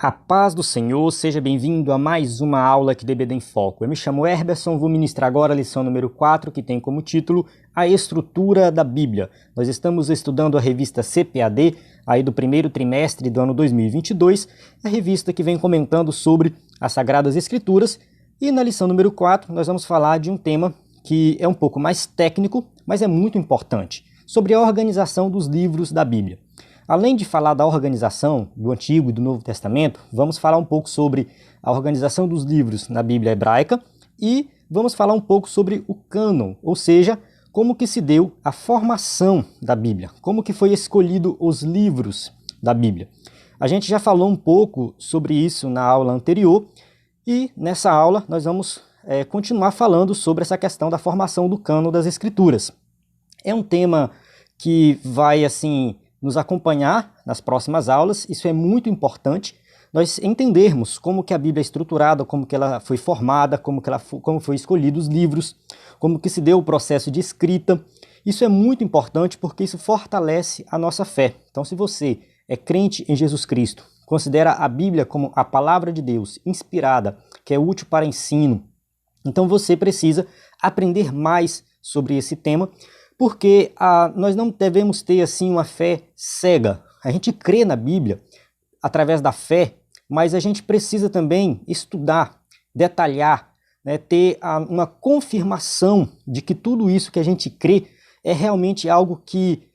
A paz do Senhor, seja bem-vindo a mais uma aula aqui do EBD em Foco. Eu me chamo Herberson, vou ministrar agora a lição número 4, que tem como título A Estrutura da Bíblia. Nós estamos estudando a revista CPAD, aí do primeiro trimestre do ano 2022, a revista que vem comentando sobre as Sagradas Escrituras. E na lição número 4, nós vamos falar de um tema que é um pouco mais técnico, mas é muito importante, sobre a organização dos livros da Bíblia. Além de falar da organização do Antigo e do Novo Testamento, vamos falar um pouco sobre a organização dos livros na Bíblia hebraica e vamos falar um pouco sobre o cânon, ou seja, como que se deu a formação da Bíblia, como que foi escolhido os livros da Bíblia. A gente já falou um pouco sobre isso na aula anterior e nessa aula nós vamos continuar falando sobre essa questão da formação do cânon das Escrituras. É um tema que vai, nos acompanhar nas próximas aulas. Isso é muito importante, nós entendermos como que a Bíblia é estruturada, como que ela foi formada, como foi escolhido os livros, como que se deu o processo de escrita. Isso é muito importante porque isso fortalece a nossa fé. Então, se você é crente em Jesus Cristo, considera a Bíblia como a palavra de Deus inspirada, que é útil para ensino, então você precisa aprender mais sobre esse tema, porque nós não devemos ter uma fé cega. A gente crê na Bíblia através da fé, mas a gente precisa também estudar, detalhar, ter uma confirmação de que tudo isso que a gente crê é realmente algo que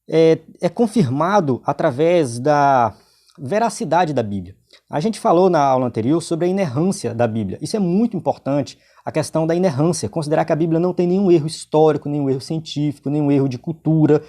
é confirmado através da veracidade da Bíblia. A gente falou na aula anterior sobre a inerrância da Bíblia. Isso é muito importante, a questão da inerrância, considerar que a Bíblia não tem nenhum erro histórico, nenhum erro científico, nenhum erro de cultura,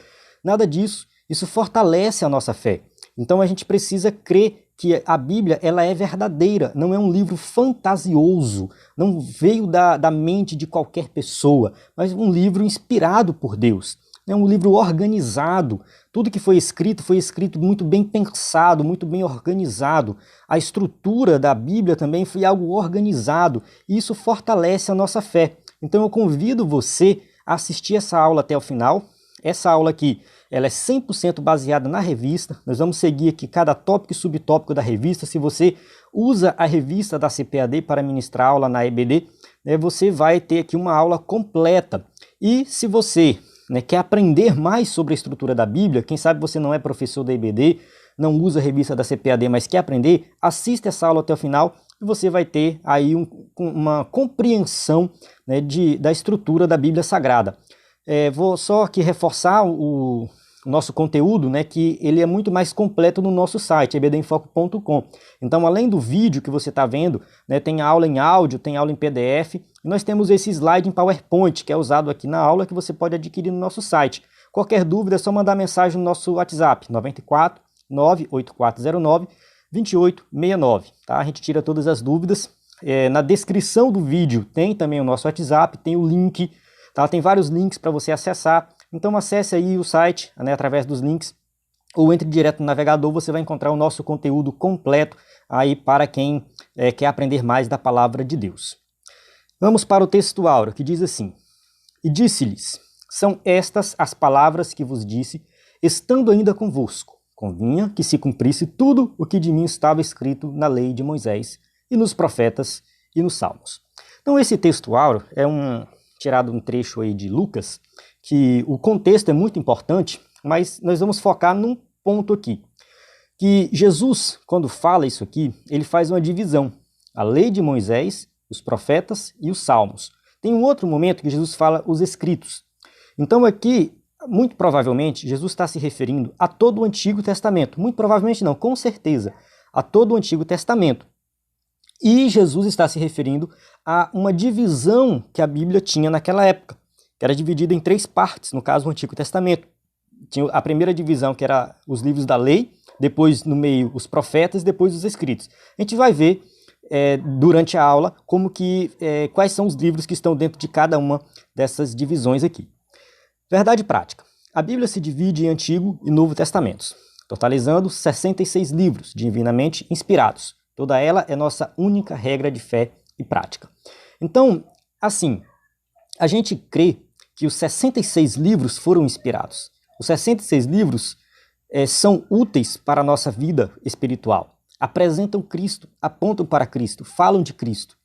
nada disso. Isso fortalece a nossa fé. Então a gente precisa crer que a Bíblia ela é verdadeira, não é um livro fantasioso, não veio da mente de qualquer pessoa, mas um livro inspirado por Deus. É um livro organizado. Tudo que foi escrito muito bem pensado, muito bem organizado. A estrutura da Bíblia também foi algo organizado. E isso fortalece a nossa fé. Então eu convido você a assistir essa aula até o final. Essa aula aqui, ela é 100% baseada na revista. Nós vamos seguir aqui cada tópico e subtópico da revista. Se você usa a revista da CPAD para ministrar aula na EBD, você vai ter aqui uma aula completa. E se você quer aprender mais sobre a estrutura da Bíblia, quem sabe você não é professor da EBD, não usa a revista da CPAD, mas quer aprender, assista essa aula até o final e você vai ter aí uma compreensão da estrutura da Bíblia Sagrada. Vou só aqui reforçar o nosso conteúdo, que ele é muito mais completo no nosso site, ebdenfoco.com. Então, além do vídeo que você está vendo, tem aula em áudio, tem aula em PDF, e nós temos esse slide em PowerPoint, que é usado aqui na aula, que você pode adquirir no nosso site. Qualquer dúvida é só mandar mensagem no nosso WhatsApp, 94 98409 2869. Tá? A gente tira todas as dúvidas. Na descrição do vídeo tem também o nosso WhatsApp, tem o link, tá? Tem vários links para você acessar. Então acesse aí o site através dos links ou entre direto no navegador, você vai encontrar o nosso conteúdo completo aí para quem quer aprender mais da palavra de Deus. Vamos para o texto áureo, que diz assim: E disse-lhes, são estas as palavras que vos disse, estando ainda convosco. Convinha que se cumprisse tudo o que de mim estava escrito na lei de Moisés e nos profetas e nos salmos. Então esse texto áureo é tirado um trecho aí de Lucas, que o contexto é muito importante, mas nós vamos focar num ponto aqui, que Jesus, quando fala isso aqui, ele faz uma divisão, a lei de Moisés, os profetas e os salmos. Tem um outro momento que Jesus fala os escritos. Então aqui, muito provavelmente, Jesus está se referindo a todo o Antigo Testamento, muito provavelmente não, com certeza, a todo o Antigo Testamento. E Jesus está se referindo a uma divisão que a Bíblia tinha naquela época, que era dividida em 3 partes, no caso o Antigo Testamento. Tinha a primeira divisão, que era os livros da lei, depois no meio os profetas, depois os escritos. A gente vai ver durante a aula quais são os livros que estão dentro de cada uma dessas divisões aqui. Verdade prática. A Bíblia se divide em Antigo e Novo Testamentos, totalizando 66 livros divinamente inspirados. Toda ela é nossa única regra de fé e prática. Então, a gente crê que os 66 livros foram inspirados. Os 66 livros são úteis para a nossa vida espiritual. apresentam Cristo, apontam para Cristo, falam de Cristo.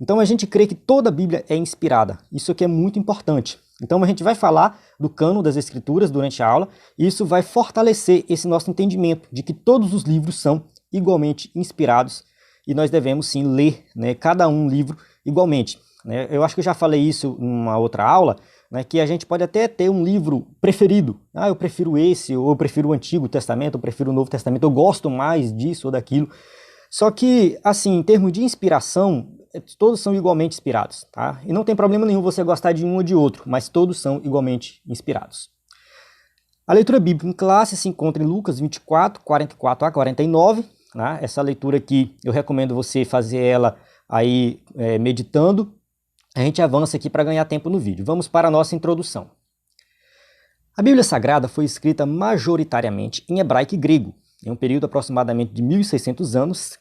Então a gente crê que toda a Bíblia é inspirada. Isso aqui é muito importante. Então a gente vai falar do cânon das Escrituras durante a aula, e isso vai fortalecer esse nosso entendimento de que todos os livros são igualmente inspirados e nós devemos sim ler, né, cada um livro igualmente. Né? Eu acho que eu já falei isso em uma outra aula, né, que a gente pode até ter um livro preferido. Eu prefiro esse, ou eu prefiro o Antigo Testamento, eu prefiro o Novo Testamento, eu gosto mais disso ou daquilo. Só que, assim, em termos de inspiração, todos são igualmente inspirados, tá? E não tem problema nenhum você gostar de um ou de outro, mas todos são igualmente inspirados. A leitura bíblica em classe se encontra em Lucas 24, 44 a 49. Né? Essa leitura aqui, eu recomendo você fazer ela aí meditando. A gente avança aqui para ganhar tempo no vídeo. Vamos para a nossa introdução. A Bíblia Sagrada foi escrita majoritariamente em hebraico e grego, em um período aproximadamente de 1.600 anos,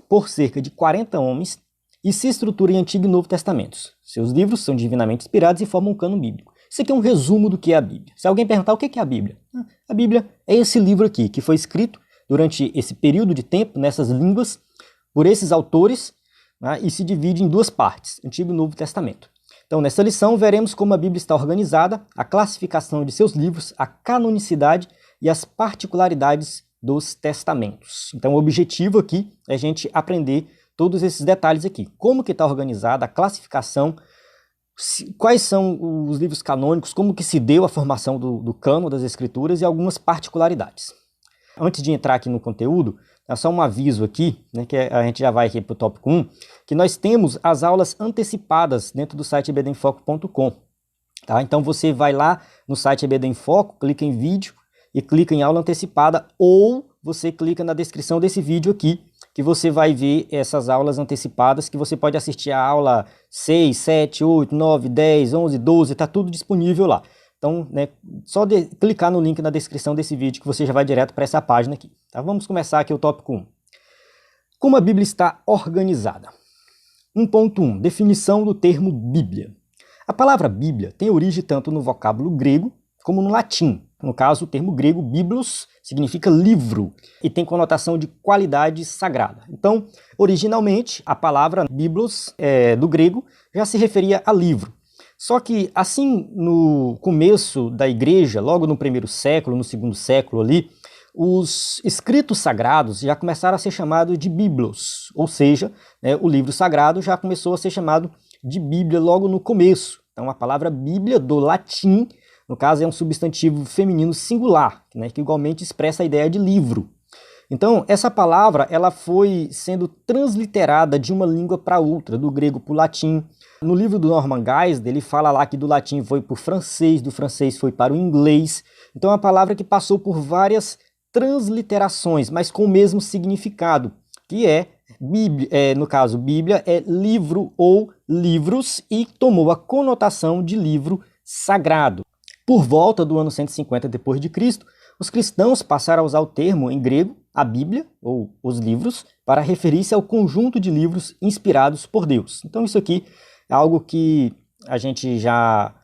por cerca de 40 homens, e se estrutura em Antigo e Novo Testamentos. Seus livros são divinamente inspirados e formam um cânon bíblico. Isso aqui é um resumo do que é a Bíblia. Se alguém perguntar o que é a Bíblia, a Bíblia é esse livro aqui, que foi escrito durante esse período de tempo, nessas línguas, por esses autores, né, e se divide em duas partes, Antigo e Novo Testamento. Então, nessa lição, veremos como a Bíblia está organizada, a classificação de seus livros, a canonicidade e as particularidades dos testamentos. Então, o objetivo aqui é a gente aprender todos esses detalhes aqui. Como que está organizada a classificação, quais são os livros canônicos, como que se deu a formação do cânon das Escrituras e algumas particularidades. Antes de entrar aqui no conteúdo, é só um aviso aqui, né, que a gente já vai aqui para o tópico 1, que nós temos as aulas antecipadas dentro do site ebdenfoco.com. Tá? Então você vai lá no site EBD em Foco, clica em vídeo e clica em aula antecipada, ou você clica na descrição desse vídeo aqui, que você vai ver essas aulas antecipadas, que você pode assistir a aula 6, 7, 8, 9, 10, 11, 12, está tudo disponível lá. Então, né, só clicar no link na descrição desse vídeo que você já vai direto para essa página aqui. Tá? Vamos começar aqui o tópico 1. Como a Bíblia está organizada? 1.1. Definição do termo Bíblia. A palavra Bíblia tem origem tanto no vocábulo grego como no latim. No caso, o termo grego biblos significa livro e tem conotação de qualidade sagrada. Então, originalmente, a palavra biblos do grego já se referia a livro. Só que, assim, no começo da igreja, logo no primeiro século, no segundo século ali, os escritos sagrados já começaram a ser chamados de biblos, ou seja, né, o livro sagrado já começou a ser chamado de Bíblia logo no começo. Então, a palavra Bíblia, do latim, no caso, é um substantivo feminino singular, né, que igualmente expressa a ideia de livro. Então, essa palavra ela foi sendo transliterada de uma língua para outra, do grego para o latim. No livro do Norman Geisler, ele fala lá que do latim foi para o francês, do francês foi para o inglês. Então, é uma palavra que passou por várias transliterações, mas com o mesmo significado, que Bíblia, no caso, Bíblia é livro ou livros e tomou a conotação de livro sagrado. Por volta do ano 150 d.C., os cristãos passaram a usar o termo em grego, a Bíblia, ou os livros, para referir-se ao conjunto de livros inspirados por Deus. Então isso aqui é algo que a gente já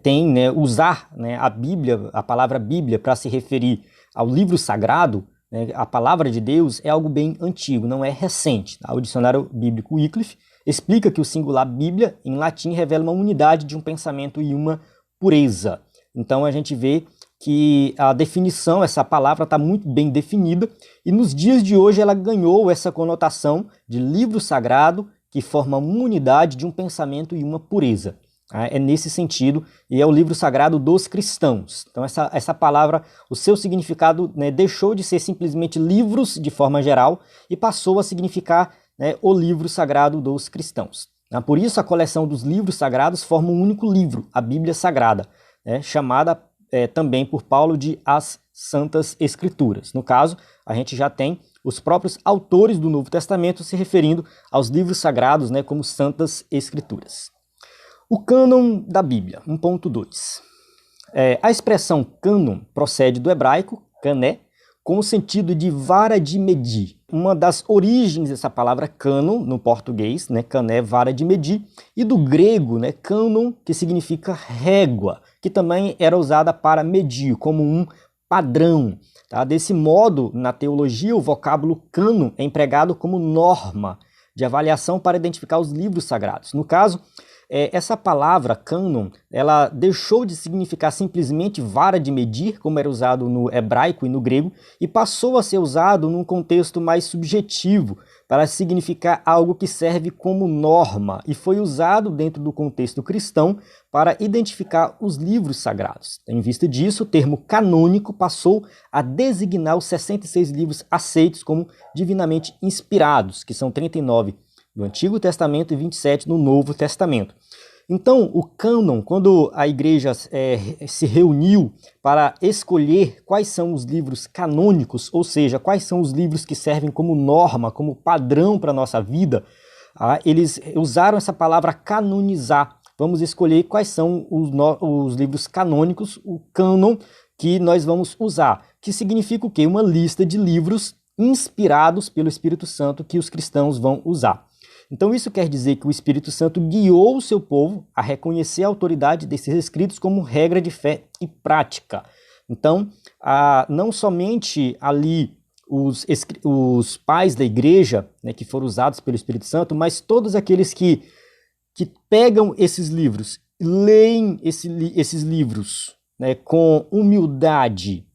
tem, né, usar, né, a Bíblia, a palavra Bíblia, para se referir ao livro sagrado, né, a palavra de Deus, é algo bem antigo, não é recente. Tá? O dicionário bíblico Wycliffe explica que o singular Bíblia, em latim, revela uma unidade de um pensamento e uma pureza. Então a gente vê que a definição, essa palavra está muito bem definida e nos dias de hoje ela ganhou essa conotação de livro sagrado que forma uma unidade de um pensamento e uma pureza. É nesse sentido, e é o livro sagrado dos cristãos. Então essa palavra, o seu significado, né, deixou de ser simplesmente livros de forma geral e passou a significar, né, o livro sagrado dos cristãos. Por isso a coleção dos livros sagrados forma um único livro, a Bíblia Sagrada, né, chamada também por Paulo de as Santas Escrituras. No caso, a gente já tem os próprios autores do Novo Testamento se referindo aos livros sagrados, né, como Santas Escrituras. O cânon da Bíblia, 1.2. A expressão cânon procede do hebraico, cané, com o sentido de vara de medir. Uma das origens dessa palavra cânon no português, né, cané, vara de medir, e do grego, né, cânon, que significa régua, que também era usada para medir, como um padrão. Tá? Desse modo, na teologia, o vocábulo cânon é empregado como norma de avaliação para identificar os livros sagrados. No caso, essa palavra cânon, ela deixou de significar simplesmente vara de medir, como era usado no hebraico e no grego, e passou a ser usado num contexto mais subjetivo, para significar algo que serve como norma, e foi usado dentro do contexto cristão para identificar os livros sagrados. Em vista disso, o termo canônico passou a designar os 66 livros aceitos como divinamente inspirados, que são 39 no Antigo Testamento e 27 no Novo Testamento. Então, o cânon, quando a igreja se reuniu para escolher quais são os livros canônicos, ou seja, quais são os livros que servem como norma, como padrão para a nossa vida, eles usaram essa palavra canonizar. Vamos escolher quais são os livros canônicos, o cânon, que nós vamos usar, que significa o quê? Uma lista de livros inspirados pelo Espírito Santo que os cristãos vão usar. Então isso quer dizer que o Espírito Santo guiou o seu povo a reconhecer a autoridade desses escritos como regra de fé e prática. Então, não somente ali os pais da igreja, né, que foram usados pelo Espírito Santo, mas todos aqueles que pegam esses livros, leem esses livros, né, com humildade,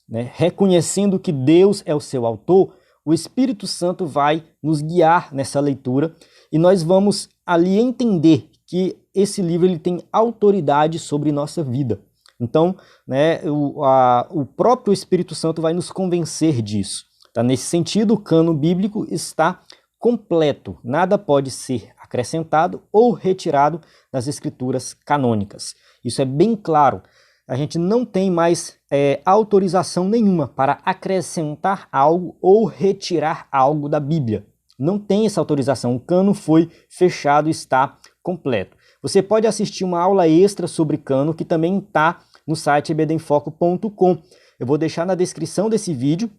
né, reconhecendo que Deus é o seu autor, o Espírito Santo vai nos guiar nessa leitura e nós vamos ali entender que esse livro ele tem autoridade sobre nossa vida. Então, né, o próprio Espírito Santo vai nos convencer disso. Tá? Nesse sentido, o cânon bíblico está completo. Nada pode ser acrescentado ou retirado das escrituras canônicas. Isso é bem claro. A gente não tem mais autorização nenhuma para acrescentar algo ou retirar algo da Bíblia. Não tem essa autorização. O cânon foi fechado e está completo. Você pode assistir uma aula extra sobre cânon que também está no site ebedenfoco.com. Eu vou deixar na descrição desse vídeo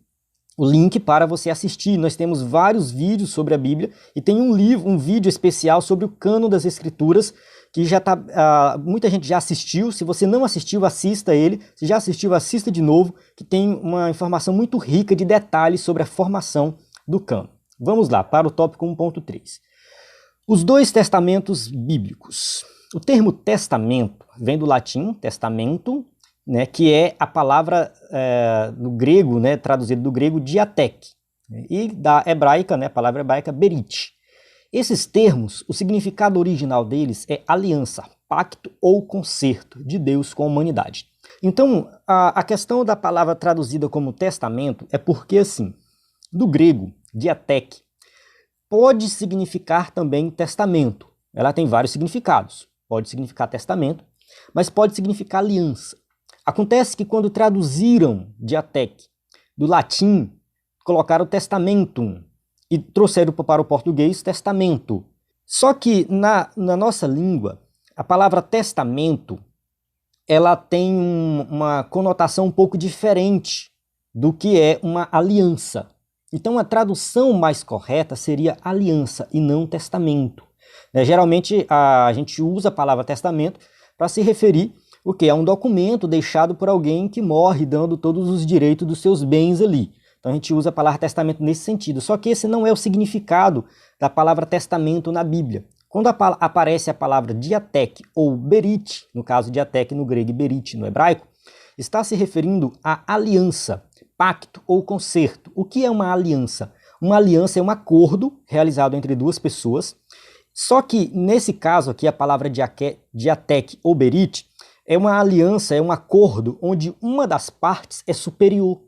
o link para você assistir. Nós temos vários vídeos sobre a Bíblia e tem um vídeo especial sobre o cânon das Escrituras que já tá, muita gente já assistiu. Se você não assistiu, assista ele. Se já assistiu, assista de novo, que tem uma informação muito rica de detalhes sobre a formação do cânon. Vamos lá, para o tópico 1.3. Os dois testamentos bíblicos. O termo testamento vem do latim testamento, né, que é a palavra no grego, né, traduzido do grego diatek, e da hebraica, né, a palavra hebraica berit. Esses termos, o significado original deles é aliança, pacto ou concerto de Deus com a humanidade. Então, a questão da palavra traduzida como testamento é porque, assim, do grego, diatek, pode significar também testamento. Ela tem vários significados. Pode significar testamento, mas pode significar aliança. Acontece que quando traduziram diatek do latim, colocaram testamentum e trouxeram para o português testamento. Só que na nossa língua, a palavra testamento, ela tem uma conotação um pouco diferente do que é uma aliança. Então a tradução mais correta seria aliança e não testamento. Geralmente a gente usa a palavra testamento para se referir o que é um documento deixado por alguém que morre dando todos os direitos dos seus bens ali. Então a gente usa a palavra testamento nesse sentido. Só que esse não é o significado da palavra testamento na Bíblia. Quando aparece a palavra diatek ou berit, no caso diatek no grego e berit no hebraico, está se referindo à aliança, pacto ou concerto. O que é uma aliança? Uma aliança é um acordo realizado entre duas pessoas. Só que nesse caso aqui a palavra diatek ou berit é uma aliança, é um acordo onde uma das partes é superior,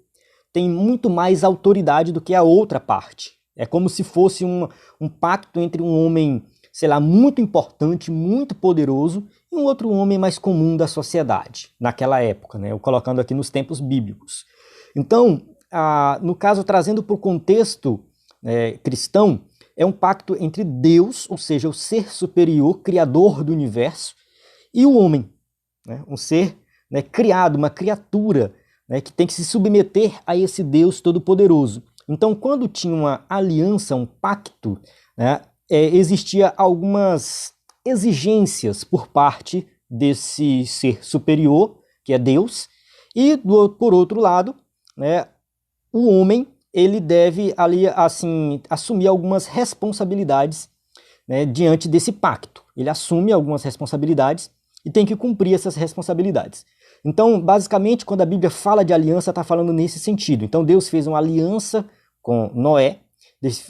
tem muito mais autoridade do que a outra parte. É como se fosse um pacto entre um homem, sei lá, muito importante, muito poderoso, e um outro homem mais comum da sociedade, naquela época, né? Eu colocando aqui nos tempos bíblicos. Então, no caso, trazendo para o contexto cristão, é um pacto entre Deus, ou seja, o ser superior, criador do universo, e o homem, né? Um ser, né, criado, uma criatura, né, que tem que se submeter a esse Deus todo-poderoso. Então, quando tinha uma aliança, um pacto, né, existia algumas exigências por parte desse ser superior, que é Deus, e por outro lado, né, o homem ele deve ali assim assumir algumas responsabilidades, né, diante desse pacto. Ele assume algumas responsabilidades e tem que cumprir essas responsabilidades. Então, basicamente, quando a Bíblia fala de aliança, está falando nesse sentido. Então, Deus fez uma aliança com Noé,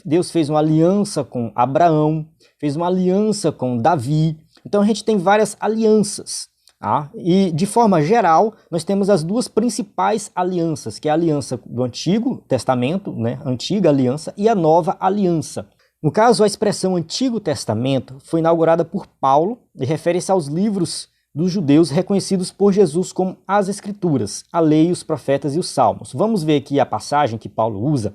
Deus fez uma aliança com Abraão, fez uma aliança com Davi. Então, a gente tem várias alianças. Tá? E, de forma geral, nós temos as duas principais alianças, que é a aliança do Antigo Testamento, né? Antiga aliança, e a Nova Aliança. No caso, a expressão Antigo Testamento foi inaugurada por Paulo e refere-se aos livros dos judeus reconhecidos por Jesus como as Escrituras, a lei, os profetas e os salmos. Vamos ver aqui a passagem que Paulo usa.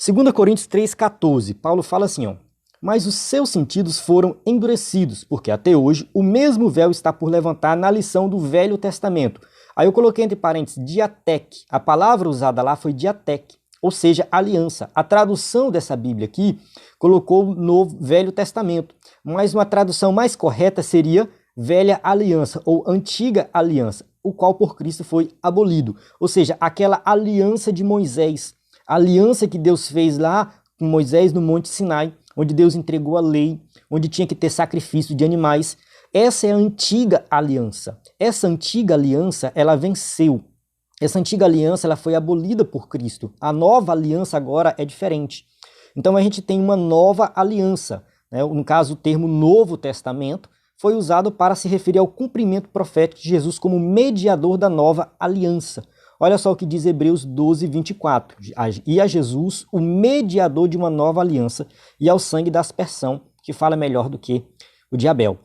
2 Coríntios 3,14, Paulo fala assim, ó, mas os seus sentidos foram endurecidos, porque até hoje o mesmo véu está por levantar na lição do Velho Testamento. Aí eu coloquei entre parênteses diatec, a palavra usada lá foi diatec, ou seja, aliança. A tradução dessa Bíblia aqui colocou no Velho Testamento, mas uma tradução mais correta seria Velha Aliança ou Antiga Aliança, o qual por Cristo foi abolido. Ou seja, aquela aliança de Moisés, a aliança que Deus fez lá com Moisés no Monte Sinai, onde Deus entregou a lei, onde tinha que ter sacrifício de animais. Essa é a antiga aliança. Essa antiga aliança, ela venceu. Essa antiga aliança ela foi abolida por Cristo. A nova aliança agora é diferente. Então a gente tem uma nova aliança, né? No caso, o termo Novo Testamento foi usado para se referir ao cumprimento profético de Jesus como mediador da nova aliança. Olha só o que diz Hebreus 12, 24. E a Jesus, o mediador de uma nova aliança, e ao sangue da aspersão, que fala melhor do que o de Abel.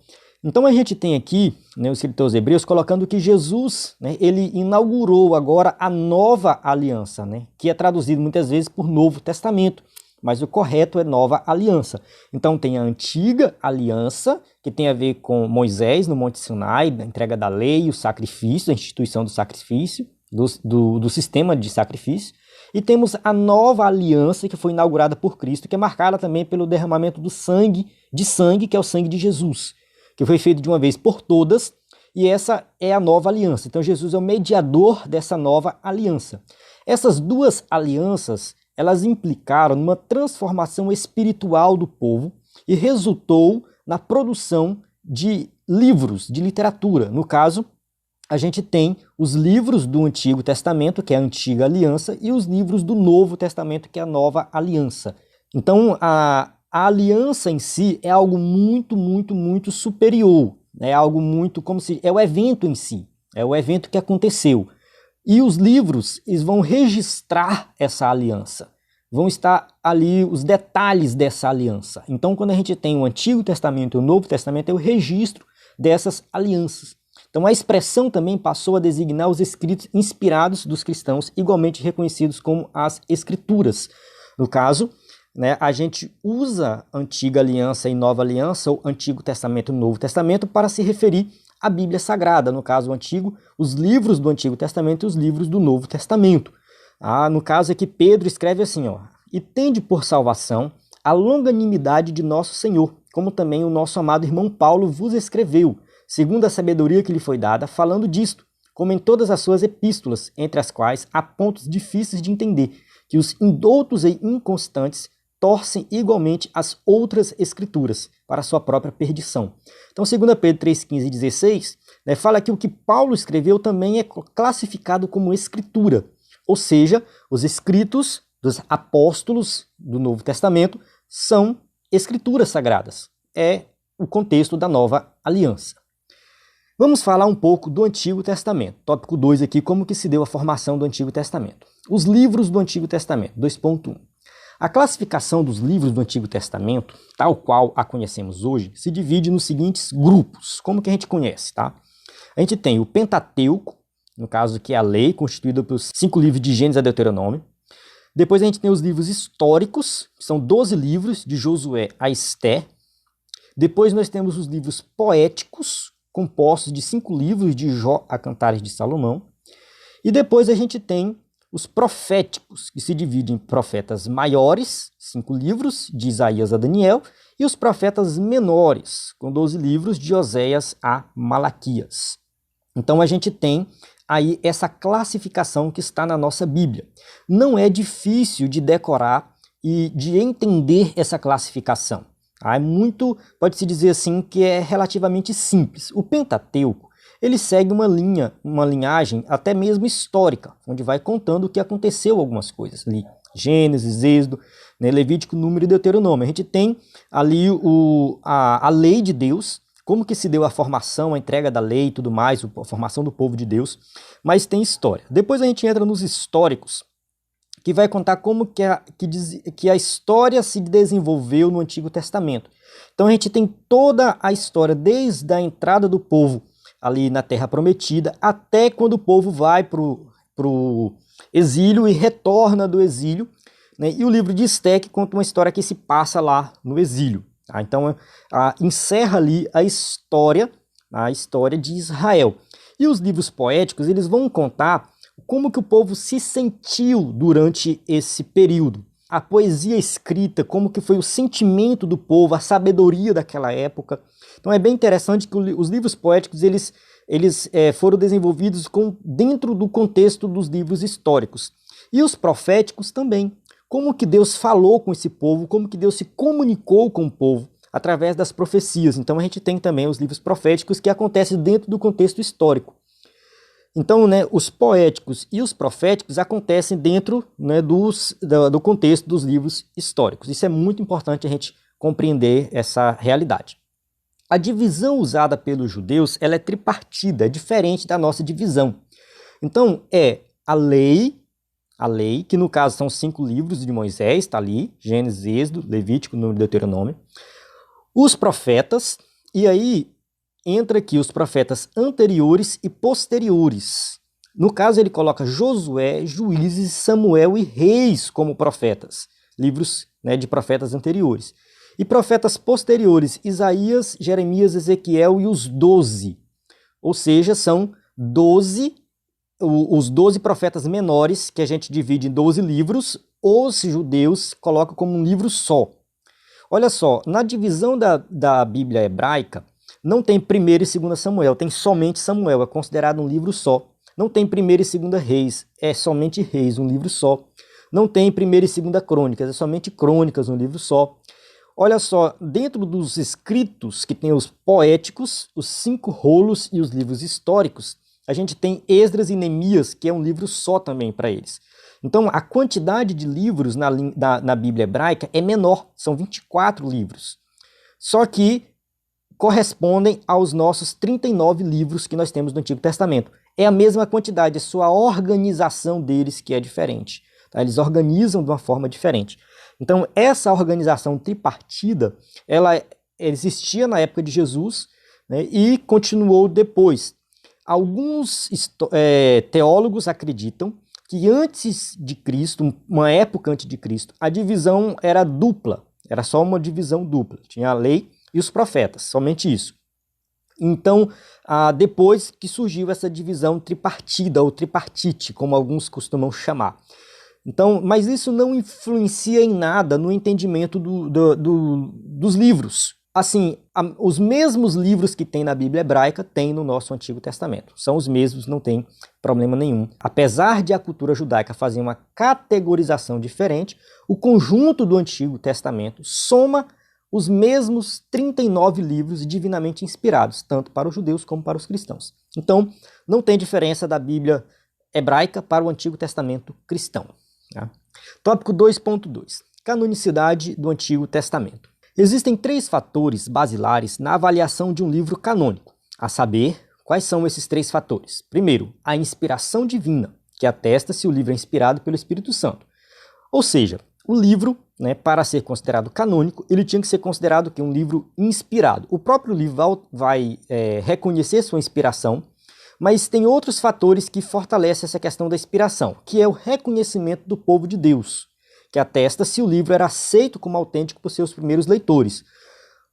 Então a gente tem aqui, né, os escritores hebreus colocando que Jesus, né, ele inaugurou agora a nova aliança, né, que é traduzido muitas vezes por Novo Testamento, mas o correto é nova aliança. Então tem a antiga aliança, que tem a ver com Moisés no Monte Sinai, a entrega da lei, o sacrifício, a instituição do sacrifício, do sistema de sacrifício. E temos a nova aliança que foi inaugurada por Cristo, que é marcada também pelo derramamento do sangue, que é o sangue de Jesus, que foi feito de uma vez por todas, e essa é a nova aliança. Então Jesus é o mediador dessa nova aliança. Essas duas alianças, elas implicaram numa transformação espiritual do povo e resultou na produção de livros, de literatura. No caso, a gente tem os livros do Antigo Testamento, que é a Antiga Aliança, e os livros do Novo Testamento, que é a Nova Aliança. Então, a aliança em si é algo muito, muito, muito superior. É algo muito como se... é o evento em si, é o evento que aconteceu. E os livros, eles vão registrar essa aliança. Vão estar ali os detalhes dessa aliança. Então, quando a gente tem o Antigo Testamento e o Novo Testamento, é o registro dessas alianças. Então, a expressão também passou a designar os escritos inspirados dos cristãos, igualmente reconhecidos como as Escrituras. No caso, né, a gente usa Antiga Aliança e Nova Aliança, ou Antigo Testamento e Novo Testamento, para se referir à Bíblia Sagrada. No caso, o Antigo, os livros do Antigo Testamento e os livros do Novo Testamento. No caso aqui, Pedro escreve assim, ó, e tende por salvação a longanimidade de nosso Senhor, como também o nosso amado irmão Paulo vos escreveu, segundo a sabedoria que lhe foi dada, falando disto, como em todas as suas epístolas, entre as quais há pontos difíceis de entender, que os indoutos e inconstantes torcem igualmente as outras escrituras para a sua própria perdição. Então, 2 Pedro 3, 15 e 16, né, fala que o que Paulo escreveu também é classificado como escritura, ou seja, os escritos dos apóstolos do Novo Testamento são escrituras sagradas. É o contexto da nova aliança. Vamos falar um pouco do Antigo Testamento. Tópico 2 aqui, como que se deu a formação do Antigo Testamento. Os livros do Antigo Testamento, 2.1. A classificação dos livros do Antigo Testamento, tal qual a conhecemos hoje, se divide nos seguintes grupos, como que a gente conhece, tá? A gente tem o Pentateuco, no caso que é a lei, constituída pelos 5 livros de Gênesis a Deuteronômio. Depois a gente tem os livros históricos, que são 12 livros, de Josué a Esté. Depois nós temos os livros poéticos, compostos de 5 livros, de Jó a Cantares de Salomão. E depois a gente tem os proféticos, que se dividem em profetas maiores, 5 livros, de Isaías a Daniel, e os profetas menores, com 12 livros, de Oséias a Malaquias. Então a gente tem aí essa classificação que está na nossa Bíblia. Não é difícil de decorar e de entender essa classificação. É muito, pode-se dizer assim, que é relativamente simples. O Pentateuco, ele segue uma linhagem até mesmo histórica, onde vai contando o que aconteceu algumas coisas ali. Gênesis, Êxodo, né, Levítico, Número e Deuteronômio. A gente tem ali a lei de Deus, como que se deu a formação, a entrega da lei e tudo mais, a formação do povo de Deus, mas tem história. Depois a gente entra nos históricos, que vai contar como que a história se desenvolveu no Antigo Testamento. Então a gente tem toda a história, desde a entrada do povo ali na Terra Prometida, até quando o povo vai para o exílio e retorna do exílio, né? E o livro de Esté conta uma história que se passa lá no exílio. Tá? Então encerra ali a história de Israel. E os livros poéticos, eles vão contar como que o povo se sentiu durante esse período. A poesia escrita, como que foi o sentimento do povo, a sabedoria daquela época. Então é bem interessante que os livros poéticos, eles foram desenvolvidos dentro do contexto dos livros históricos. E os proféticos também. Como que Deus falou com esse povo, como que Deus se comunicou com o povo através das profecias. Então a gente tem também os livros proféticos que acontecem dentro do contexto histórico. Então, né, os poéticos e os proféticos acontecem dentro, né, do contexto dos livros históricos. Isso é muito importante a gente compreender essa realidade. A divisão usada pelos judeus, ela é tripartida, é diferente da nossa divisão. Então, é a lei, que no caso são 5 livros de Moisés, está ali, Gênesis, Êxodo, Levítico, Número e Deuteronômio. Os profetas, e aí entra aqui os profetas anteriores e posteriores. No caso, ele coloca Josué, Juízes, Samuel e Reis como profetas, livros, né, de profetas anteriores. E profetas posteriores, Isaías, Jeremias, Ezequiel e os 12. Ou seja, são 12, os 12 profetas menores, que a gente divide em 12 livros, os judeus colocam como um livro só. Olha só, na divisão da Bíblia hebraica, não tem 1º e 2 Samuel, tem somente Samuel, é considerado um livro só. Não tem 1º e 2 Reis, é somente Reis, um livro só. Não tem 1º e 2 Crônicas, é somente Crônicas, um livro só. Olha só, dentro dos escritos que tem os poéticos, os 5 rolos e os livros históricos, a gente tem Esdras e Neemias, que é um livro só também para eles. Então, a quantidade de livros na Bíblia hebraica é menor, são 24 livros. Só que correspondem aos nossos 39 livros que nós temos no Antigo Testamento. É a mesma quantidade, é só a organização deles que é diferente. Tá? Eles organizam de uma forma diferente. Então, essa organização tripartida, ela existia na época de Jesus, né, e continuou depois. Alguns teólogos acreditam que antes de Cristo, uma época antes de Cristo, a divisão era dupla, era só uma divisão dupla. Tinha a lei e os profetas, somente isso. Então, depois que surgiu essa divisão tripartida, ou tripartite, como alguns costumam chamar. Então, mas isso não influencia em nada no entendimento dos livros. Assim, os mesmos livros que tem na Bíblia hebraica tem no nosso Antigo Testamento. São os mesmos, não tem problema nenhum. Apesar de a cultura judaica fazer uma categorização diferente, o conjunto do Antigo Testamento soma os mesmos 39 livros divinamente inspirados, tanto para os judeus como para os cristãos. Então, não tem diferença da Bíblia hebraica para o Antigo Testamento cristão. Tá? Tópico 2.2. Canonicidade do Antigo Testamento. Existem 3 fatores basilares na avaliação de um livro canônico, a saber, quais são esses 3 fatores? Primeiro, a inspiração divina, que atesta se o livro é inspirado pelo Espírito Santo. Ou seja, o livro, né, para ser considerado canônico, ele tinha que ser considerado que um livro inspirado. O próprio livro vai reconhecer sua inspiração, mas tem outros fatores que fortalecem essa questão da inspiração, que é o reconhecimento do povo de Deus, que atesta se o livro era aceito como autêntico por seus primeiros leitores.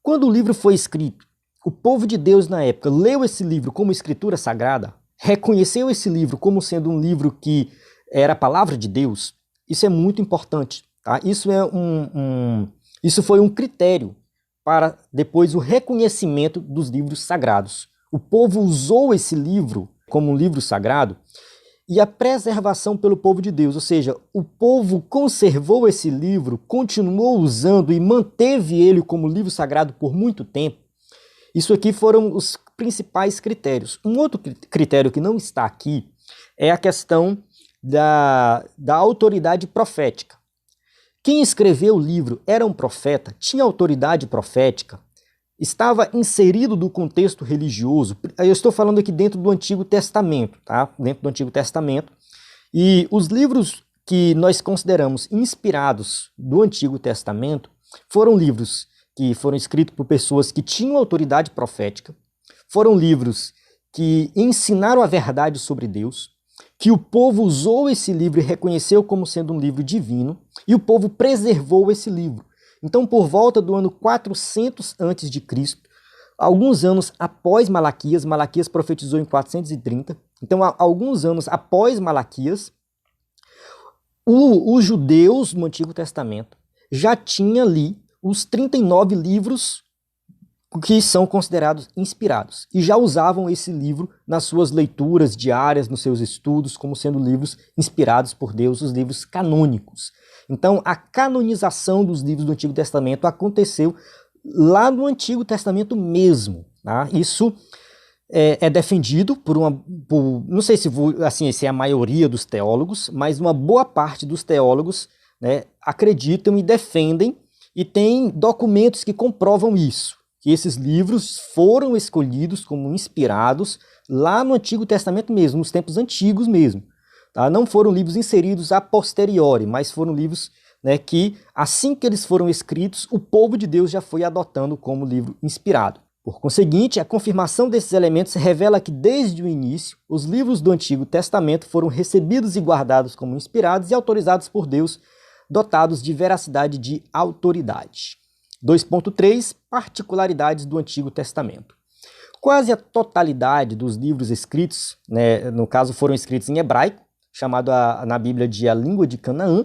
Quando o livro foi escrito, o povo de Deus na época leu esse livro como escritura sagrada, reconheceu esse livro como sendo um livro que era a palavra de Deus. Isso é muito importante. Tá? Isso foi um critério para depois o reconhecimento dos livros sagrados. O povo usou esse livro como um livro sagrado, e a preservação pelo povo de Deus, ou seja, o povo conservou esse livro, continuou usando e manteve ele como livro sagrado por muito tempo. Isso aqui foram os principais critérios. Um outro critério que não está aqui é a questão da autoridade profética. Quem escreveu o livro era um profeta, tinha autoridade profética, estava inserido no contexto religioso. Eu estou falando aqui dentro do Antigo Testamento, tá? Dentro do Antigo Testamento. E os livros que nós consideramos inspirados do Antigo Testamento foram livros que foram escritos por pessoas que tinham autoridade profética, foram livros que ensinaram a verdade sobre Deus, que o povo usou esse livro e reconheceu como sendo um livro divino, e o povo preservou esse livro. Então, por volta do ano 400 a.C., alguns anos após Malaquias, Malaquias profetizou em 430, então, alguns anos após Malaquias, os judeus no Antigo Testamento já tinham ali os 39 livros que são considerados inspirados, e já usavam esse livro nas suas leituras diárias, nos seus estudos, como sendo livros inspirados por Deus, os livros canônicos. Então, a canonização dos livros do Antigo Testamento aconteceu lá no Antigo Testamento mesmo. Tá? Isso é defendido não sei se é a maioria dos teólogos, mas uma boa parte dos teólogos, né, acreditam e defendem, e tem documentos que comprovam isso, que esses livros foram escolhidos como inspirados lá no Antigo Testamento mesmo, nos tempos antigos mesmo. Tá? Não foram livros inseridos a posteriori, mas foram livros, né, que, assim que eles foram escritos, o povo de Deus já foi adotando como livro inspirado. Por conseguinte, a confirmação desses elementos revela que, desde o início, os livros do Antigo Testamento foram recebidos e guardados como inspirados e autorizados por Deus, dotados de veracidade e de autoridade. 2.3 Particularidades do Antigo Testamento. Quase a totalidade dos livros escritos, né, no caso foram escritos em hebraico, chamado na Bíblia de a língua de Canaã.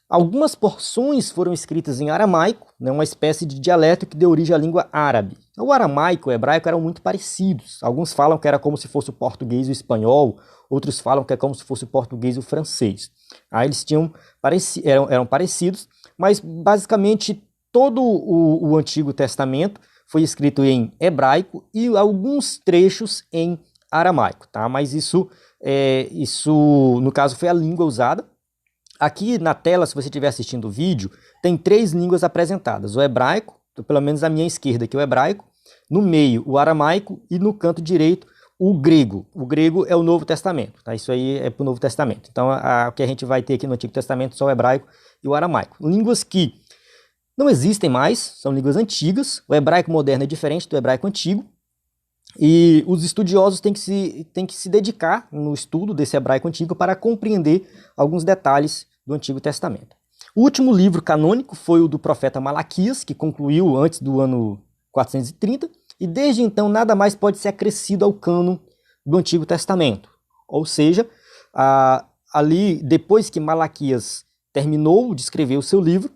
Algumas porções foram escritas em aramaico, né, uma espécie de dialeto que deu origem à língua árabe. O aramaico e o hebraico eram muito parecidos. Alguns falam que era como se fosse o português e o espanhol, outros falam que é como se fosse o português e o francês. Aí eles eram parecidos, mas basicamente todo o Antigo Testamento foi escrito em hebraico e alguns trechos em aramaico, tá? Mas isso, no caso, foi a língua usada. Aqui na tela, se você estiver assistindo o vídeo, tem 3 línguas apresentadas. O hebraico, pelo menos à minha esquerda aqui, o hebraico, no meio o aramaico e no canto direito o grego. O grego é o Novo Testamento, tá? Isso aí é para o Novo Testamento. Então, o que a gente vai ter aqui no Antigo Testamento só o hebraico e o aramaico. Línguas que não existem mais, são línguas antigas. O hebraico moderno é diferente do hebraico antigo. E os estudiosos têm que se dedicar no estudo desse hebraico antigo para compreender alguns detalhes do Antigo Testamento. O último livro canônico foi o do profeta Malaquias, que concluiu antes do ano 430, e desde então nada mais pode ser acrescido ao cânon do Antigo Testamento. Ou seja, ali, depois que Malaquias terminou de escrever o seu livro,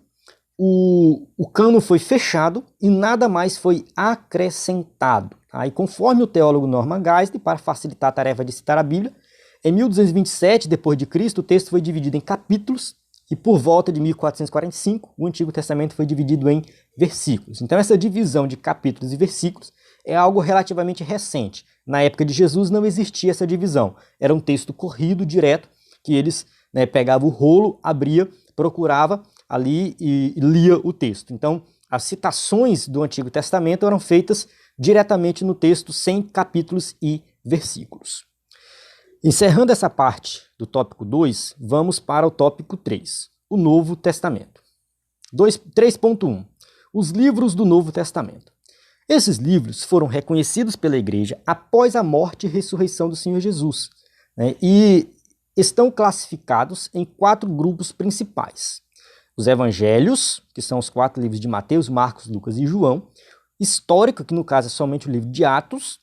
o cânon foi fechado e nada mais foi acrescentado. Aí, conforme o teólogo Norman Geisler, para facilitar a tarefa de citar a Bíblia, em 1227 d.C., o texto foi dividido em capítulos e por volta de 1445 o Antigo Testamento foi dividido em versículos. Então essa divisão de capítulos e versículos é algo relativamente recente. Na época de Jesus não existia essa divisão. Era um texto corrido, direto, que eles, né, pegavam o rolo, abria, procurava ali e lia o texto. Então as citações do Antigo Testamento eram feitas diretamente no texto, sem capítulos e versículos. Encerrando essa parte do tópico 2, vamos para o tópico 3, o Novo Testamento. 3.1 Os livros do Novo Testamento. Esses livros foram reconhecidos pela Igreja após a morte e ressurreição do Senhor Jesus, né, e estão classificados em 4 grupos principais. Os Evangelhos, que são os 4 livros de Mateus, Marcos, Lucas e João. Histórico, que no caso é somente o livro de Atos.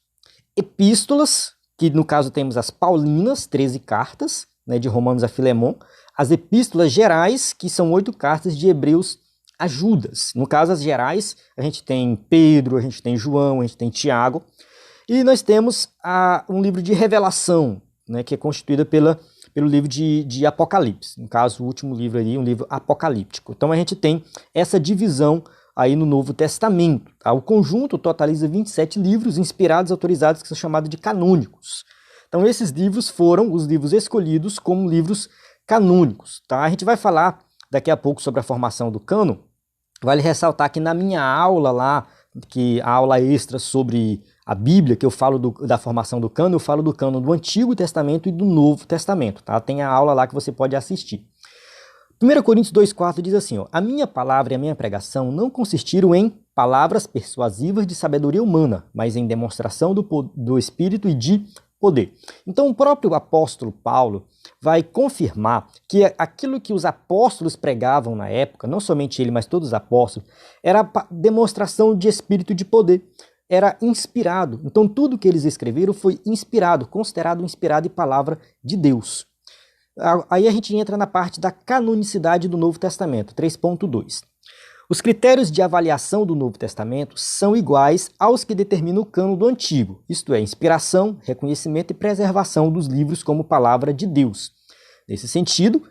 Epístolas, que no caso temos as Paulinas, 13 cartas, né, de Romanos a Filemon. As epístolas gerais, que são 8 cartas de Hebreus a Judas. No caso, as gerais, a gente tem Pedro, a gente tem João, a gente tem Tiago. E nós temos um livro de Revelação, né, que é constituído pelo livro de Apocalipse. No caso, o último livro aí, um livro apocalíptico. Então a gente tem essa divisão aí no Novo Testamento. Tá? O conjunto totaliza 27 livros inspirados, autorizados, que são chamados de canônicos. Então esses livros foram os livros escolhidos como livros canônicos. Tá? A gente vai falar daqui a pouco sobre a formação do cânon. Vale ressaltar que na minha aula lá, que a aula extra sobre a Bíblia, que eu falo da formação do cânon, eu falo do cânon do Antigo Testamento e do Novo Testamento. Tá? Tem a aula lá que você pode assistir. 1 Coríntios 2,4 diz assim, ó, a minha palavra e a minha pregação não consistiram em palavras persuasivas de sabedoria humana, mas em demonstração do Espírito e de poder. Então o próprio apóstolo Paulo vai confirmar que aquilo que os apóstolos pregavam na época, não somente ele, mas todos os apóstolos, era demonstração de espírito e de poder. Era inspirado. Então tudo que eles escreveram foi inspirado, considerado inspirado e palavra de Deus. Aí a gente entra na parte da canonicidade do Novo Testamento, 3.2. Os critérios de avaliação do Novo Testamento são iguais aos que determinam o cânon do Antigo, isto é, inspiração, reconhecimento e preservação dos livros como palavra de Deus. Nesse sentido,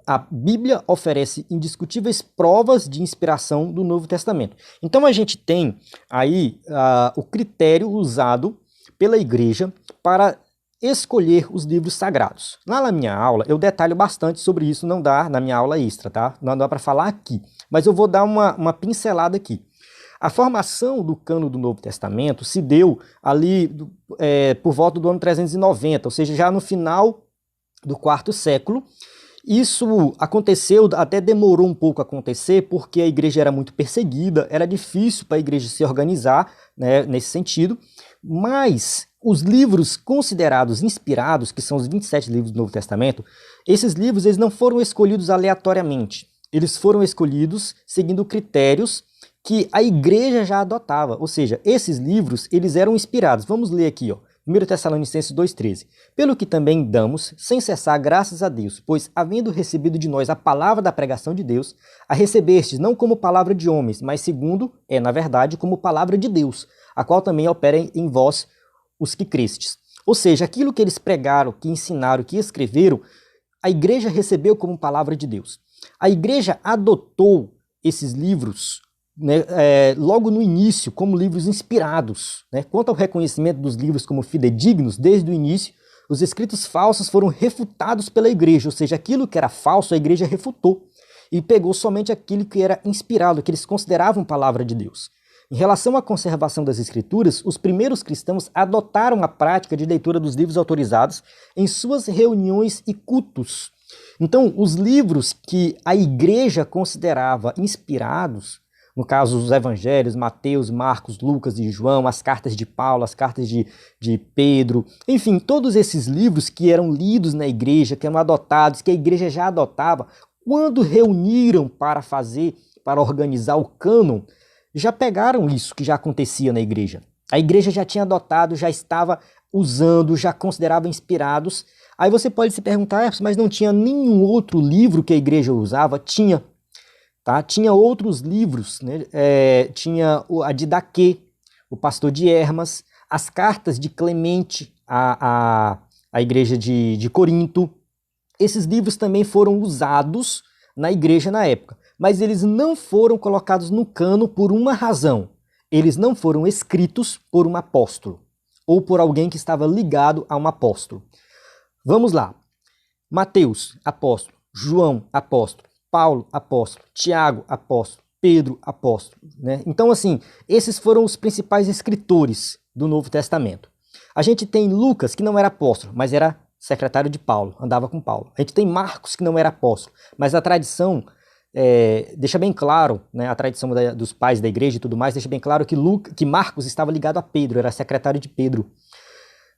a Bíblia oferece indiscutíveis provas de inspiração do Novo Testamento. Então a gente tem aí o critério usado pela Igreja para escolher os livros sagrados. Lá na minha aula eu detalho bastante sobre isso, não dá na minha aula extra, tá? Não dá para falar aqui, mas eu vou dar uma pincelada aqui. A formação do cânon do Novo Testamento se deu ali por volta do ano 390, ou seja, já no final do quarto século. Isso aconteceu, até demorou um pouco a acontecer, porque a igreja era muito perseguida, era difícil para a igreja se organizar, né, nesse sentido, mas os livros considerados inspirados, que são os 27 livros do Novo Testamento, esses livros eles não foram escolhidos aleatoriamente, eles foram escolhidos seguindo critérios que a igreja já adotava, ou seja, esses livros eles eram inspirados. Vamos ler aqui, ó. 1 Tessalonicenses 2,13. Pelo que também damos, sem cessar, graças a Deus, pois, havendo recebido de nós a palavra da pregação de Deus, a recebestes não como palavra de homens, mas segundo, na verdade, como palavra de Deus, a qual também opera em vós os que crestes. Ou seja, aquilo que eles pregaram, que ensinaram, que escreveram, a igreja recebeu como palavra de Deus. A igreja adotou esses livros, né, logo no início, como livros inspirados. Né? Quanto ao reconhecimento dos livros como fidedignos, desde o início, os escritos falsos foram refutados pela igreja, ou seja, aquilo que era falso, a igreja refutou, e pegou somente aquilo que era inspirado, que eles consideravam palavra de Deus. Em relação à conservação das escrituras, os primeiros cristãos adotaram a prática de leitura dos livros autorizados em suas reuniões e cultos. Então, os livros que a igreja considerava inspirados, no caso, os evangelhos, Mateus, Marcos, Lucas e João, as cartas de Paulo, as cartas de Pedro, enfim, todos esses livros que eram lidos na igreja, que eram adotados, que a igreja já adotava, quando reuniram para organizar o cânon, já pegaram isso que já acontecia na igreja. A igreja já tinha adotado, já estava usando, já considerava inspirados. Aí você pode se perguntar, mas não tinha nenhum outro livro que a igreja usava? Tinha. Tá? Tinha outros livros, né? Tinha a de Daquê, o pastor de Hermas, as cartas de Clemente à igreja de Corinto. Esses livros também foram usados na igreja na época, mas eles não foram colocados no cânon por uma razão. Eles não foram escritos por um apóstolo ou por alguém que estava ligado a um apóstolo. Vamos lá. Mateus, apóstolo. João, apóstolo. Paulo, apóstolo, Tiago, apóstolo, Pedro, apóstolo. Né? Então, assim, esses foram os principais escritores do Novo Testamento. A gente tem Lucas, que não era apóstolo, mas era secretário de Paulo, andava com Paulo. A gente tem Marcos, que não era apóstolo, mas a tradição deixa bem claro, né, a tradição dos pais da igreja e tudo mais, deixa bem claro que Marcos estava ligado a Pedro, era secretário de Pedro.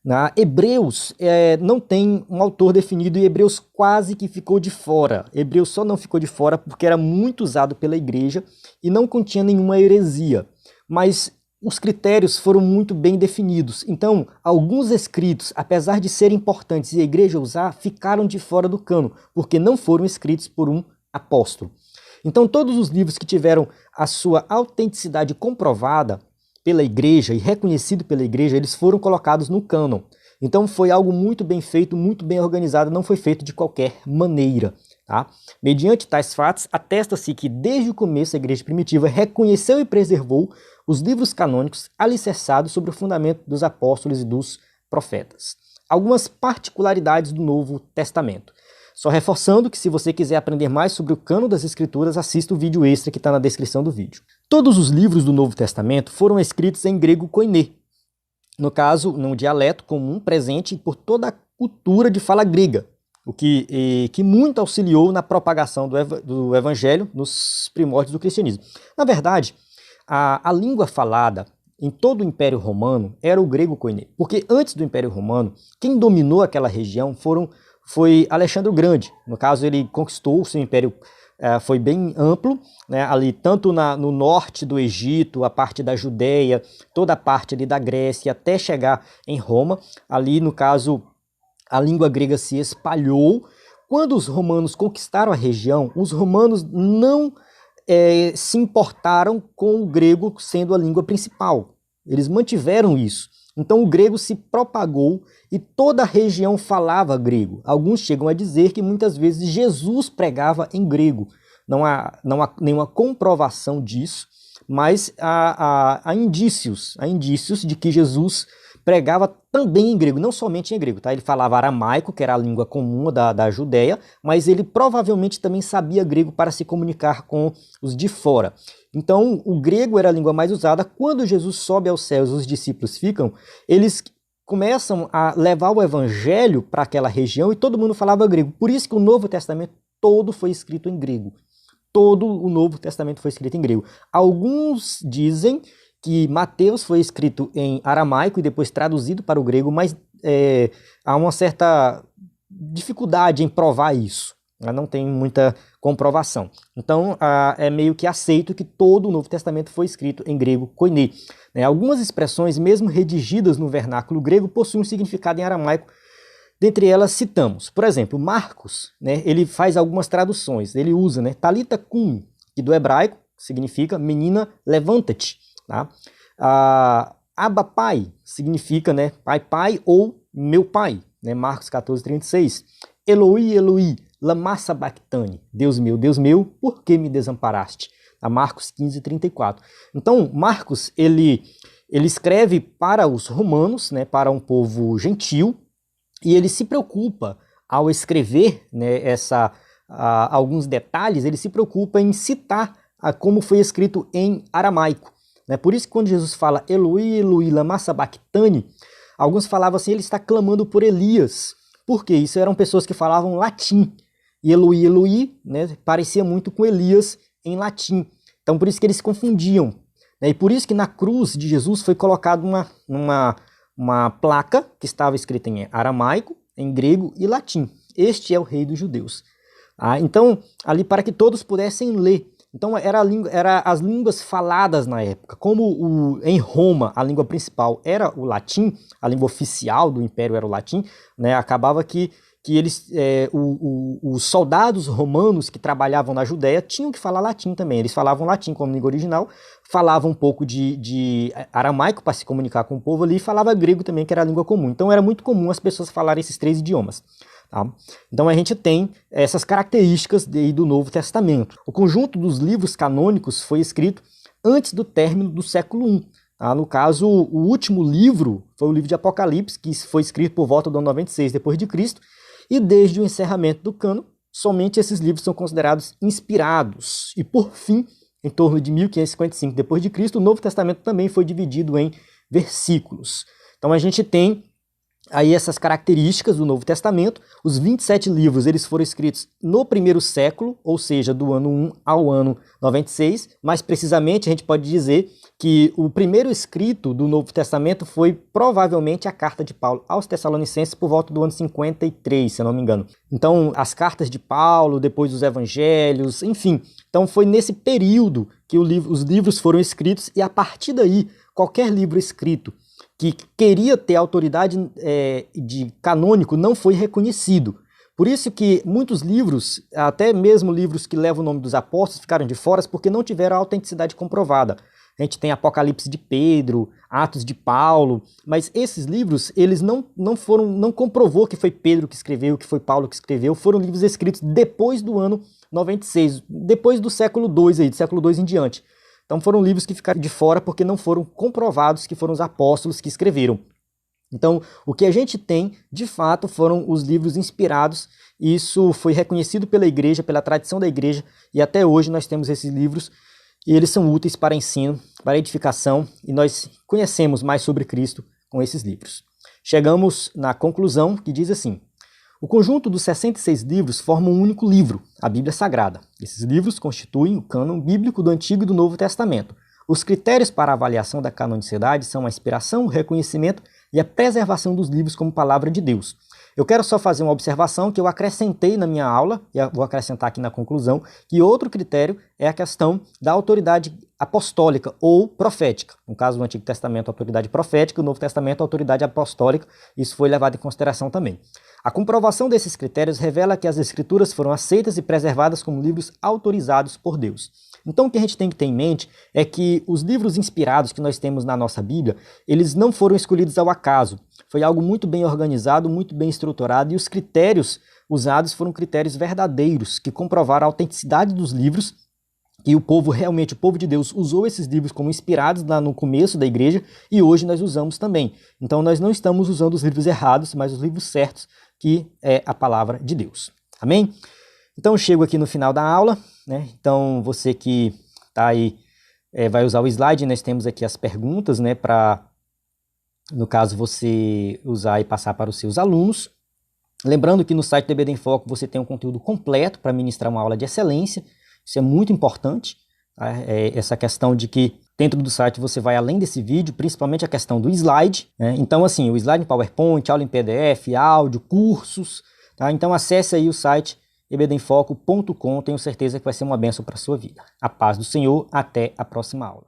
Na Hebreus não tem um autor definido e Hebreus quase que ficou de fora. Hebreus só não ficou de fora porque era muito usado pela igreja e não continha nenhuma heresia. Mas os critérios foram muito bem definidos. Então, alguns escritos, apesar de serem importantes e a igreja usar, ficaram de fora do cânon, porque não foram escritos por um apóstolo. Então, todos os livros que tiveram a sua autenticidade comprovada pela igreja e reconhecido pela igreja, eles foram colocados no cânon. Então foi algo muito bem feito, muito bem organizado, não foi feito de qualquer maneira. Tá? Mediante tais fatos, atesta-se que desde o começo a igreja primitiva reconheceu e preservou os livros canônicos alicerçados sobre o fundamento dos apóstolos e dos profetas. Algumas particularidades do Novo Testamento. Só reforçando que se você quiser aprender mais sobre o cânon das Escrituras, assista o vídeo extra que está na descrição do vídeo. Todos os livros do Novo Testamento foram escritos em grego koiné, no caso, num dialeto comum presente por toda a cultura de fala grega, o que muito auxiliou na propagação do evangelho nos primórdios do cristianismo. Na verdade, a língua falada em todo o Império Romano era o grego koiné, porque antes do Império Romano, quem dominou aquela região foi Alexandre o Grande. No caso, ele conquistou o seu império, foi bem amplo, né, ali tanto no norte do Egito, a parte da Judéia, toda a parte ali da Grécia, até chegar em Roma. Ali, no caso, a língua grega se espalhou. Quando os romanos conquistaram a região, os romanos não se importaram com o grego sendo a língua principal. Eles mantiveram isso. Então o grego se propagou e toda a região falava grego. Alguns chegam a dizer que muitas vezes Jesus pregava em grego. Não há nenhuma comprovação disso, mas há indícios de que Jesus pregava também em grego, não somente em grego, tá? Ele falava aramaico, que era a língua comum da Judéia, mas ele provavelmente também sabia grego para se comunicar com os de fora. Então, o grego era a língua mais usada. Quando Jesus sobe aos céus, os discípulos ficam, eles começam a levar o evangelho para aquela região e todo mundo falava grego. Por isso que o Novo Testamento todo foi escrito em grego. Todo o Novo Testamento foi escrito em grego. Alguns dizem que Mateus foi escrito em aramaico e depois traduzido para o grego, mas há uma certa dificuldade em provar isso. Não tem muita comprovação. Então, é meio que aceito que todo o Novo Testamento foi escrito em grego koiné. Algumas expressões, mesmo redigidas no vernáculo grego, possuem um significado em aramaico. Dentre elas, citamos, por exemplo, Marcos, ele faz algumas traduções. Ele usa Talita cum, que do hebraico significa menina, levanta-te. Tá? Abba pai significa pai, pai ou meu pai. Marcos 14:36. Eloi, Eloi, lama sabachthani. Deus meu, por que me desamparaste? Marcos 15:34. Então, Marcos, ele escreve para os romanos, para um povo gentil, e ele se preocupa, ao escrever alguns detalhes, ele se preocupa em citar como foi escrito em aramaico. Por isso que quando Jesus fala Eloi, Eloi, lama sabachthani, alguns falavam assim, ele está clamando por Elias. Por quê? Isso eram pessoas que falavam latim. E Eloi, Eloi, parecia muito com Elias em latim. Então por isso que eles se confundiam. E por isso que na cruz de Jesus foi colocada uma placa que estava escrita em aramaico, em grego e latim. Este é o rei dos judeus. Então, ali para que todos pudessem ler. Então era as línguas faladas na época. Como em Roma a língua principal era o latim, a língua oficial do império era o latim, acabava que eles, os soldados romanos que trabalhavam na Judéia tinham que falar latim também. Eles falavam latim como língua original, falavam um pouco de aramaico para se comunicar com o povo ali e falava grego também, que era a língua comum. Então era muito comum as pessoas falarem esses três idiomas. Tá? Então a gente tem essas características do Novo Testamento. O conjunto dos livros canônicos foi escrito antes do término do século I. Tá? No caso, o último livro foi o livro de Apocalipse, que foi escrito por volta do ano 96 d.C., e desde o encerramento do cânon, somente esses livros são considerados inspirados. E por fim, em torno de 1555 d.C., o Novo Testamento também foi dividido em versículos. Então a gente tem aí essas características do Novo Testamento. Os 27 livros eles foram escritos no primeiro século, ou seja, do ano 1 ao ano 96. Mais precisamente, a gente pode dizer que o primeiro escrito do Novo Testamento foi provavelmente a carta de Paulo aos Tessalonicenses por volta do ano 53, se eu não me engano. Então, as cartas de Paulo, depois os evangelhos, enfim. Então, foi nesse período que os livros foram escritos e a partir daí, qualquer livro escrito que queria ter autoridade de canônico não foi reconhecido. Por isso que muitos livros, até mesmo livros que levam o nome dos apóstolos, ficaram de fora porque não tiveram a autenticidade comprovada. A gente tem Apocalipse de Pedro, Atos de Paulo, mas esses livros, eles não comprovou que foi Pedro que escreveu, que foi Paulo que escreveu, foram livros escritos depois do ano 96, depois do século II aí, do século II em diante. Então foram livros que ficaram de fora porque não foram comprovados que foram os apóstolos que escreveram. Então, o que a gente tem, de fato, foram os livros inspirados, e isso foi reconhecido pela igreja, pela tradição da igreja, e até hoje nós temos esses livros, e eles são úteis para ensino, para edificação, e nós conhecemos mais sobre Cristo com esses livros. Chegamos na conclusão que diz assim: o conjunto dos 66 livros forma um único livro, a Bíblia Sagrada. Esses livros constituem o cânon bíblico do Antigo e do Novo Testamento. Os critérios para a avaliação da canonicidade são a inspiração, o reconhecimento e a preservação dos livros como palavra de Deus. Eu quero só fazer uma observação que eu acrescentei na minha aula, e vou acrescentar aqui na conclusão, que outro critério é a questão da autoridade apostólica ou profética. No caso do Antigo Testamento, a autoridade profética, no Novo Testamento, a autoridade apostólica. Isso foi levado em consideração também. A comprovação desses critérios revela que as Escrituras foram aceitas e preservadas como livros autorizados por Deus. Então, o que a gente tem que ter em mente é que os livros inspirados que nós temos na nossa Bíblia, eles não foram escolhidos ao acaso. Foi algo muito bem organizado, muito bem estruturado, e os critérios usados foram critérios verdadeiros, que comprovaram a autenticidade dos livros, e o povo de Deus usou esses livros como inspirados lá no começo da igreja, e hoje nós usamos também. Então, nós não estamos usando os livros errados, mas os livros certos, que é a palavra de Deus. Amém? Então, chego aqui no final da aula, né? Então, você que está aí, vai usar o slide, nós temos aqui as perguntas, né, para, no caso, você usar e passar para os seus alunos. Lembrando que no site do EBD em Foco você tem um conteúdo completo para ministrar uma aula de excelência. Isso é muito importante, tá? Essa questão de que dentro do site você vai além desse vídeo, principalmente a questão do slide, né? Então, assim, o slide em PowerPoint, aula em PDF, áudio, cursos, tá? Então, acesse aí o site ebdenfoco.com, tenho certeza que vai ser uma bênção para a sua vida. A paz do Senhor, até a próxima aula.